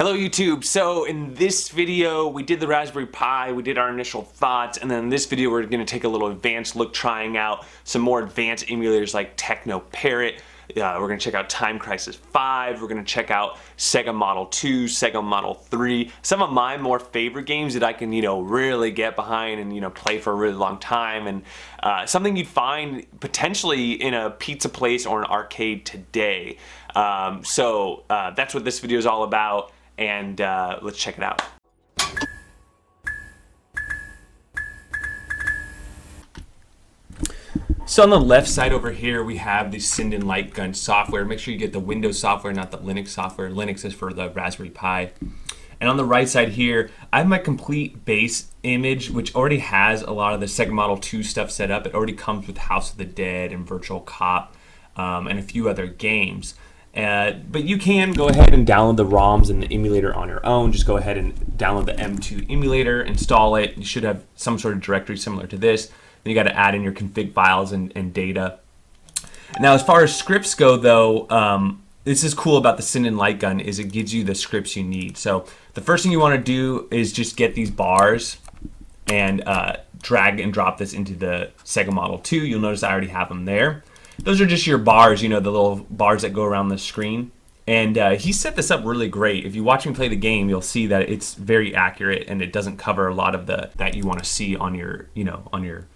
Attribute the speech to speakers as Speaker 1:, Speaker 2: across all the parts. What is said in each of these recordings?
Speaker 1: Hello YouTube. So in this video we did the Raspberry Pi, we did our initial thoughts, and then in this video we're going to take a little advanced look trying out some more advanced emulators like TecknoParrot. We're going to check out Time Crisis 5, we're going to check out Sega Model 2, Sega Model 3, some of my more favorite games that I can, really get behind and, play for a really long time, and something you'd find potentially in a pizza place or an arcade today. So that's what this video is all about, and let's check it out. So on the left side over here, we have the Sinden light gun software. Make sure you get the Windows software, not the Linux software. Linux is for the Raspberry Pi. And on the right side here, I have my complete base image, which already has a lot of the Sega Model 2 stuff set up. It already comes with House of the Dead and Virtual Cop and a few other games. But you can go ahead and download the ROMs and the emulator on your own. Just go ahead and download the M2 emulator, install it. You should have some sort of directory similar to this. Then you got to add in your config files and data. Now, as far as scripts go, though, this is cool about the Sinden light gun is it gives you the scripts you need. So the first thing you want to do is just get these bars and drag and drop this into the Sega Model 2. You'll notice I already have them there. Those are just your bars, the little bars that go around the screen. And he set this up really great. If you watch me play the game, you'll see that it's very accurate and it doesn't cover a lot of that you want to see on your, on your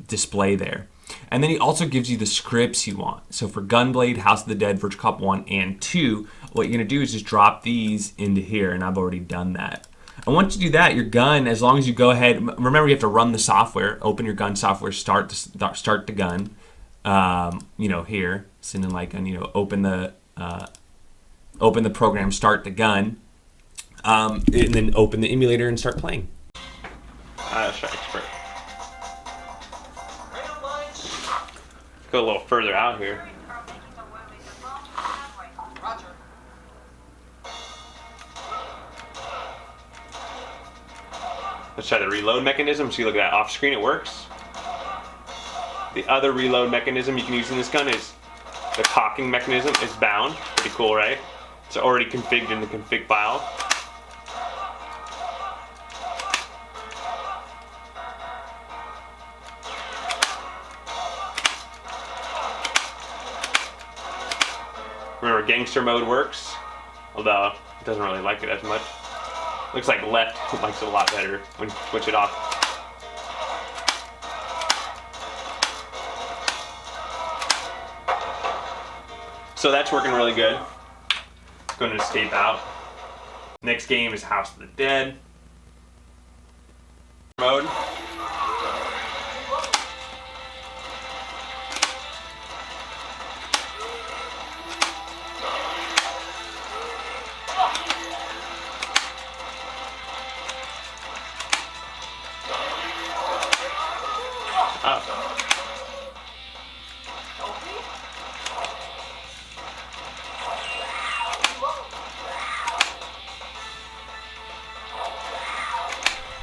Speaker 1: display there. And then he also gives you the scripts you want. So for Gunblade, House of the Dead, Virtual Cop 1 and 2, what you're going to do is just drop these into here, and I've already done that. And once you do that, your gun, as long as you go ahead, remember you have to run the software, open your gun software, start the gun, here, Sinden light gun, open the program, start the gun, and then open the emulator and start playing. Expert. Go a little further out here. Let's try the reload mechanism. See, look at that off screen, it works. The other reload mechanism you can use in this gun is the cocking mechanism. It's bound. Pretty cool, right? It's already configured in the config file. Remember, gangster mode works, although it doesn't really like it as much. Looks like left likes it a lot better when you switch it off. So that's working really good. Going to escape out. Next game is House of the Dead mode.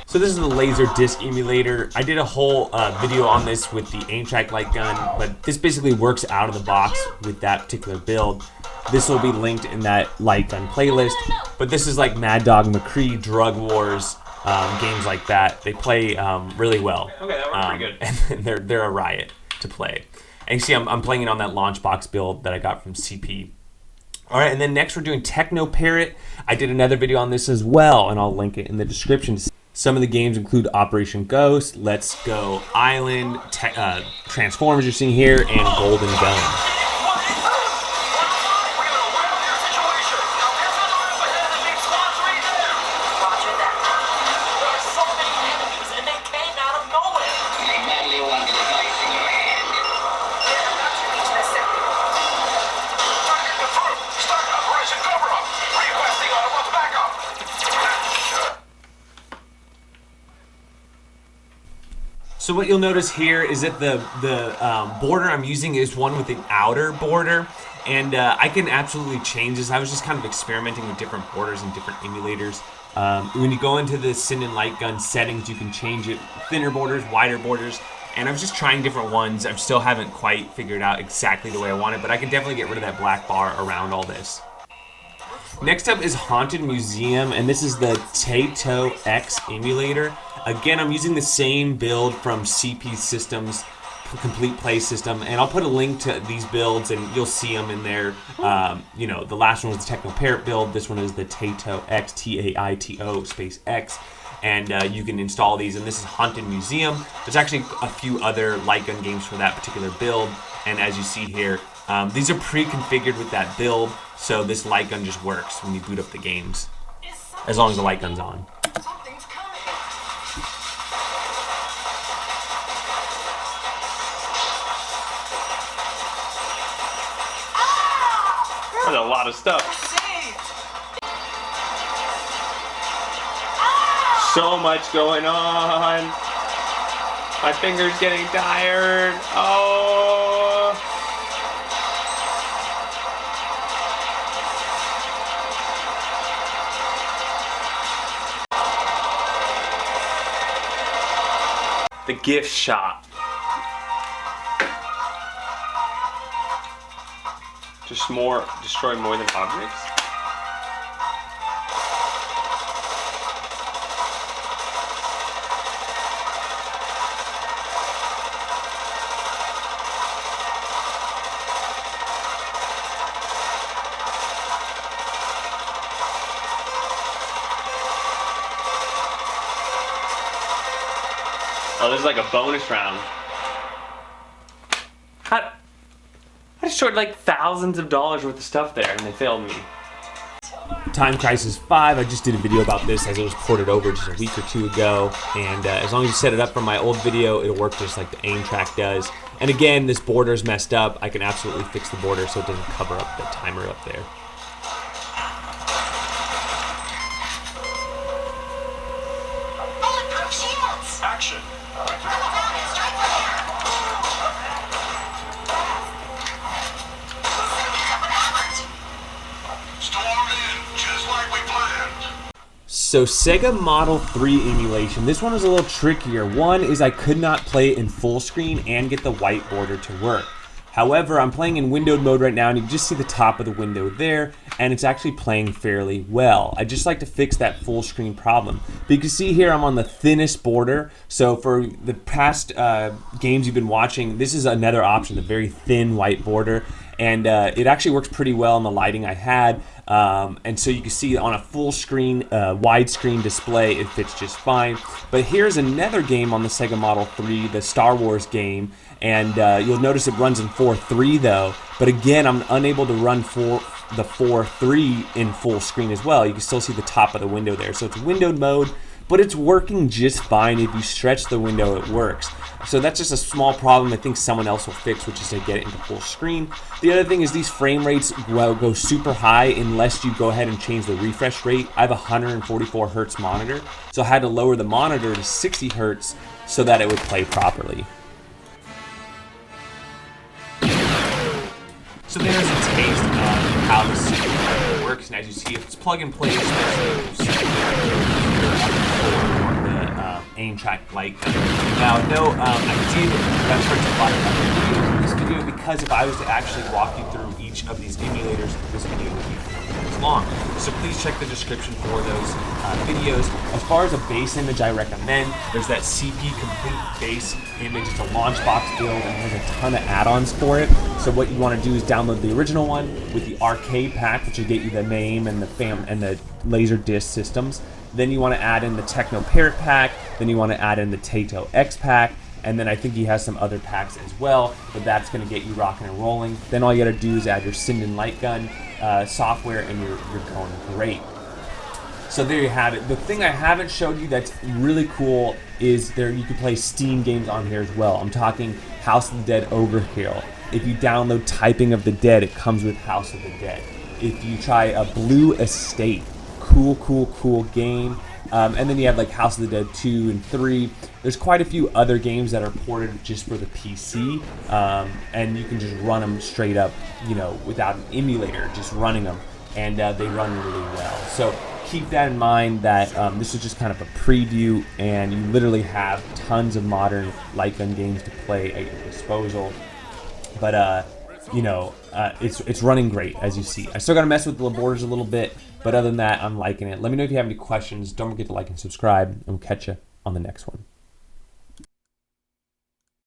Speaker 1: So this is the laser disc emulator. I did a whole video on this with the aim track light gun, but this basically works out of the box with that particular build. This will be linked in that light gun playlist, but this is like Mad Dog McCree, Drug Wars, games like that. They play really well. Okay, that worked pretty good. And they're a riot to play. And you see I'm playing it on that launch box build that I got from CP. All right, and then next we're doing TecknoParrot. I did another video on this as well, and I'll link it in the description. Some of the games include Operation Ghost, Let's Go Island, Transformers you're seeing here, and Golden Gun. So what you'll notice here is that the border I'm using is one with an outer border, and I can absolutely change this. I was just kind of experimenting with different borders and different emulators. When you go into the Sinden light gun settings, you can change it, thinner borders, wider borders, and I was just trying different ones. I still haven't quite figured out exactly the way I want it, but I can definitely get rid of that black bar around all this. Next up is Haunted Museum, and this is the Taito X emulator. Again, I'm using the same build from CP Systems Complete Play System, and I'll put a link to these builds and you'll see them in there. You know, the last one was the TecknoParrot build. This one is the Taito X, Taito space X, and you can install these. And this is Haunted Museum. There's actually a few other light gun games for that particular build, and as you see here, these are pre-configured with that build, so this light gun just works when you boot up the games, as long as the light gun's on. That's a lot of stuff. So much going on. My finger's getting tired. Oh. The gift shop. Destroy more than objects. Oh, this is like a bonus round. I destroyed like thousands of dollars worth of stuff there, and they failed me. Time Crisis 5, I just did a video about this as it was ported over just a week or two ago, and as long as you set it up from my old video, it'll work just like the aim track does. And again, this border's messed up. I can absolutely fix the border so it doesn't cover up the timer up there.
Speaker 2: Action!
Speaker 1: So Sega Model 3 emulation, this one was a little trickier. One is I could not play it in full screen and get the white border to work. However, I'm playing in windowed mode right now, and you can just see the top of the window there, and it's actually playing fairly well. I just like to fix that full screen problem. But you can see here I'm on the thinnest border, so for the past games you've been watching, this is another option, the very thin white border, and it actually works pretty well on the lighting I had. And so you can see on a full screen, widescreen display, it fits just fine. But here's another game on the Sega Model 3, the Star Wars game, and you'll notice it runs in 4:3 though. But again, I'm unable to run the 4:3 in full screen as well. You can still see the top of the window there. So it's windowed mode, but it's working just fine. If you stretch the window, it works. So that's just a small problem I think someone else will fix, which is to get it into full screen. The other thing is these frame rates go super high unless you go ahead and change the refresh rate. I have a 144 hertz monitor, so I had to lower the monitor to 60 hertz so that it would play properly. So there's a taste of how the system works, and as you see, it's plug and play, especially the aim track light gun. Now, no, I did reference a lot of other videos in this video because if I was to actually walk you through each of these emulators, this video would be 4 minutes long. So please check the description for those videos. As far as a base image I recommend, there's that CP Complete base image. It's a launch box build and has a ton of add-ons for it. So what you want to do is download the original one with the arcade pack, which will get you the name and the laser disc systems. Then you want to add in the TecknoParrot pack. Then you want to add in the Taito X pack. And then I think he has some other packs as well, but that's going to get you rocking and rolling. Then all you got to do is add your Sinden light gun software, and you're going great. So there you have it. The thing I haven't showed you that's really cool is you can play Steam games on here as well. I'm talking House of the Dead Overkill. If you download Typing of the Dead, it comes with House of the Dead. If you try a Blue Estate, cool game. And then you have like House of the Dead 2 and 3. There's quite a few other games that are ported just for the PC, and you can just run them straight up, without an emulator, just running them, and they run really well. So keep that in mind that this is just kind of a preview, and you literally have tons of modern light gun games to play at your disposal. But
Speaker 2: it's running great, as you see. I still got to mess with the borders a little bit, but other than that, I'm liking it. Let me know if you have any questions. Don't forget to like and subscribe, and we'll catch you on the next one.